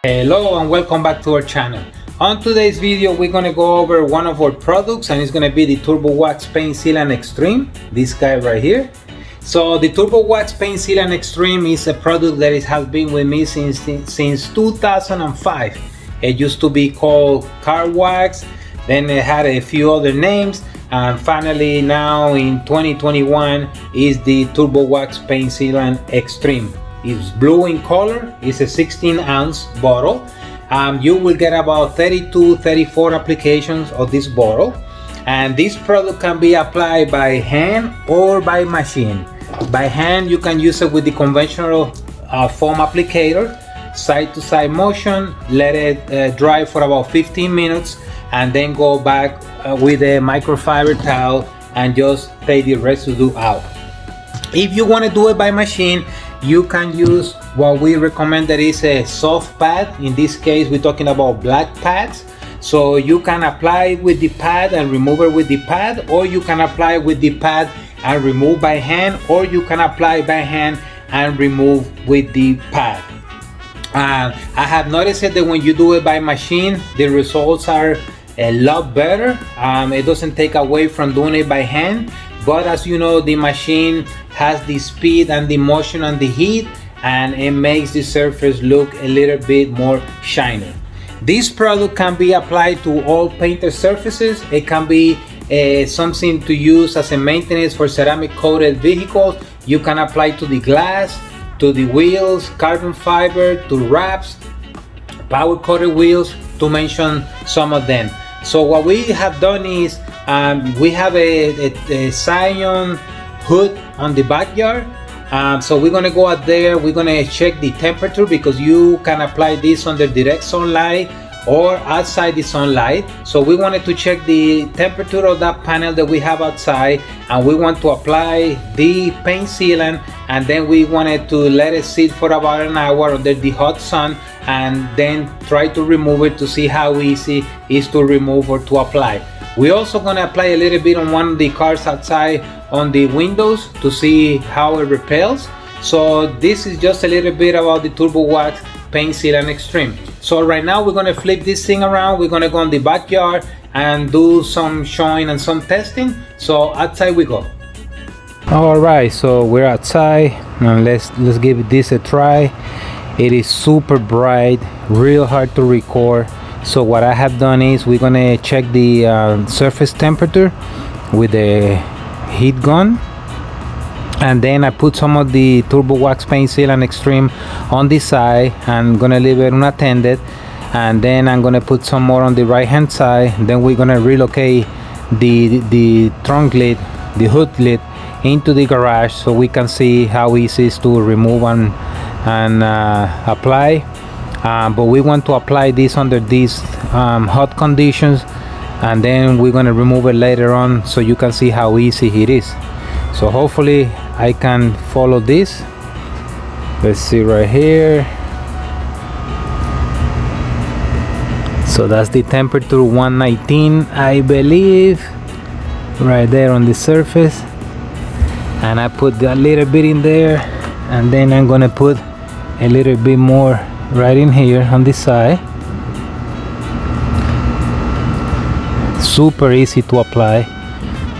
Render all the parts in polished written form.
Hello and welcome back to our channel. On today's video we're going to go over one of our products, and it's going to be the Turbo Wax Paint Sealant Xtreme, this guy right here. So the Turbo Wax Paint Sealant Xtreme is a product that has been with me since 2005. It used to be called Car Wax, then it had a few other names, and finally now in 2021 is the Turbo Wax Paint Sealant Xtreme. It's blue in color. It's a 16-ounce bottle. You will get about 34 applications of this bottle, and this product can be applied by hand or by machine. By hand, you can use it with the conventional foam applicator, side to side motion, let it dry for about 15 minutes, and then go back with a microfiber towel and just take the residue out. If you want to do it by machine, you can use what we recommend, that is a soft pad. In this case we're talking about black pads. So you can apply with the pad and remove it with the pad, or you can apply with the pad and remove by hand, or you can apply by hand and remove with the pad. I have noticed that when you do it by machine, the results are a lot better. It doesn't take away from doing it by hand, but as you know, the machine has the speed and the motion and the heat, and it makes the surface look a little bit more shiny. This product can be applied to all painted surfaces. It can be something to use as a maintenance for ceramic coated vehicles. You can apply to the glass, to the wheels, carbon fiber, to wraps, power coated wheels, to mention some of them. So what we have done is we have a Scion hood on the backyard. So we're gonna go out there, we're gonna check the temperature, because you can apply this under direct sunlight or outside the sunlight. So we wanted to check the temperature of that panel that we have outside, and we want to apply the paint sealant, and then we wanted to let it sit for about an hour under the hot sun, and then try to remove it to see how easy it is to remove or to apply. We're also going to apply a little bit on one of the cars outside on the windows to see how it repels. So this is just a little bit about the Turbo Wax Paint Sealant Xtreme. So right now we're going to flip this thing around. We're going to go in the backyard and do some showing and some testing. So outside we go. All right, so we're outside, and let's give this a try. It is super bright, real hard to record. So what I have done is we're gonna check the surface temperature with a heat gun, and then I put some of the Turbo Wax Paint Sealant Xtreme on this side. I'm gonna leave it unattended, and then I'm gonna put some more on the right hand side. Then we're gonna relocate the trunk lid, the hood lid, into the garage, so we can see how easy it is to remove and apply. But we want to apply this under these hot conditions, and then we're going to remove it later on, so you can see how easy it is. So hopefully I can follow this. Let's see right here. So that's the temperature, 119 I believe, right there on the surface. And I put a little bit in there, and then I'm gonna put a little bit more right in here on this side. Super easy to apply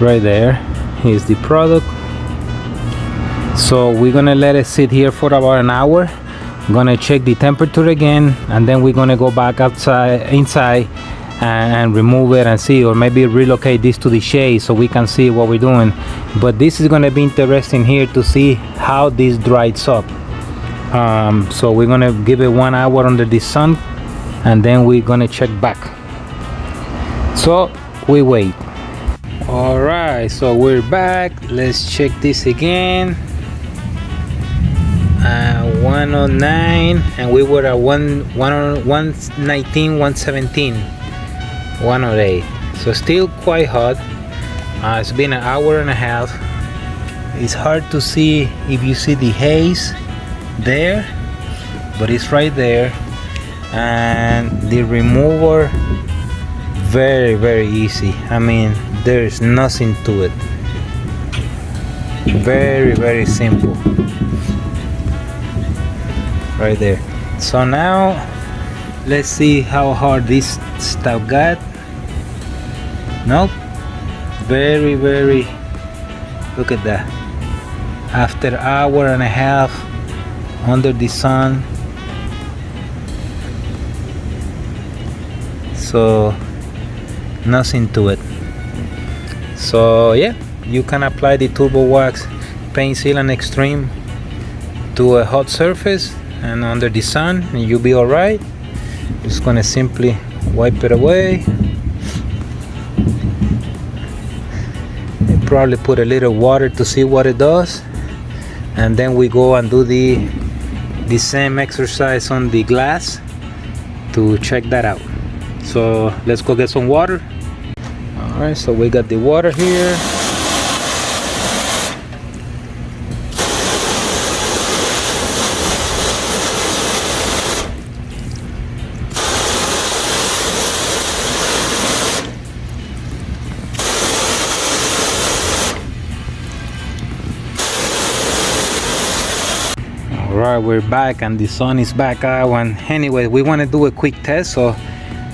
right there. Here's the product. So we're gonna let it sit here for about an hour. I'm gonna check the temperature again, and then we're gonna go back inside and remove it and see, or maybe relocate this to the shade so we can see what we're doing. But this is gonna be interesting here to see how this dries up. So we're gonna give it 1 hour under the sun, and then we're gonna check back. So we wait. All right, so we're back. Let's check this again. 109, and we were at 119, 117, 108. So still quite hot. It's been an hour and a half. It's hard to see if you see the haze there, but it's right there. And the remover, very easy. I mean, there's nothing to it. Very simple. Right there. So now Let's see how hard this stuff got. Nope. Very, look at that. After hour and a half under the sun. So nothing to it. So yeah, you can apply the Turbo Wax Paint Sealant Xtreme to a hot surface and under the sun, and you'll be alright. Just gonna simply wipe it away. And probably put a little water to see what it does, and then we go and do the same exercise on the glass to check that out. So let's go get some water. Alright, so we got the water here. Alright, we're back and the sun is back out. And anyway, we want to do a quick test. So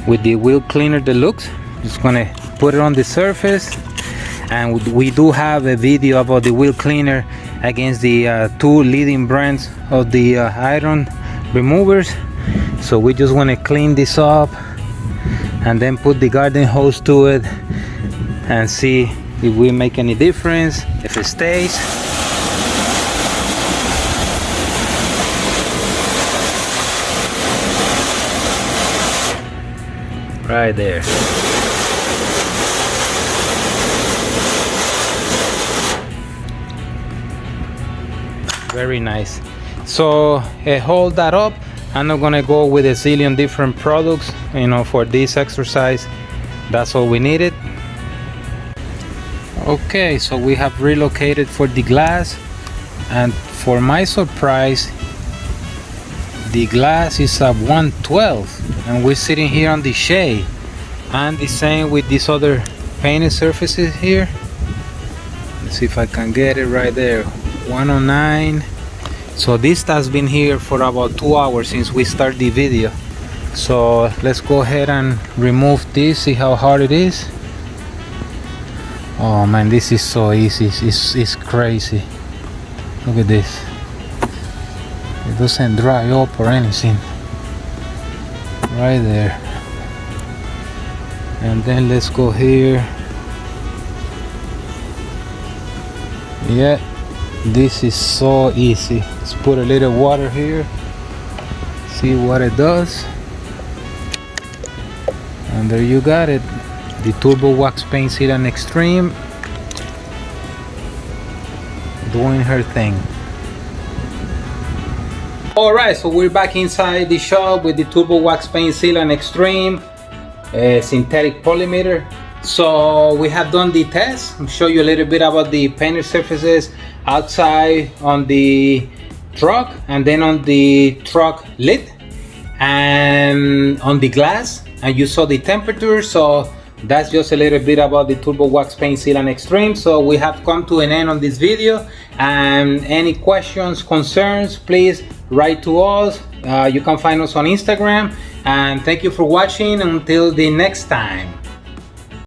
with the wheel cleaner deluxe, just gonna put it on the surface, and we do have a video about the wheel cleaner against the two leading brands of the iron removers. So we just want to clean this up and then put the garden hose to it and see if we make any difference, if it stays. Right there. Very nice. So hold that up. I'm not gonna go with a zillion different products, you know, for this exercise. That's all we needed. Okay, so we have relocated for the glass, and for my surprise, the glass is at 112, and we're sitting here on the shade. And the same with these other painted surfaces here. Let's see if I can get it right there. 109. So this has been here for about 2 hours since we started the video. So let's go ahead and remove this, see how hard it is. Oh man, this is so easy. It's crazy. Look at this. It doesn't dry up or anything. Right there. And then let's go here. Yeah, this is so easy. Let's put a little water here, see what it does, and there you got it, the Turbo Wax Paint Sealant Xtreme doing her thing. Alright, so we're back inside the shop with the Turbo Wax Paint Sealant Xtreme synthetic polymer. So we have done the test. I'll show you a little bit about the painted surfaces outside on the truck, and then on the truck lid, and on the glass, and you saw the temperature. So that's just a little bit about the Turbo Wax Paint Sealant Xtreme. So we have come to an end on this video, and any questions, concerns, please write to us. You can find us on Instagram, and thank you for watching. Until the next time.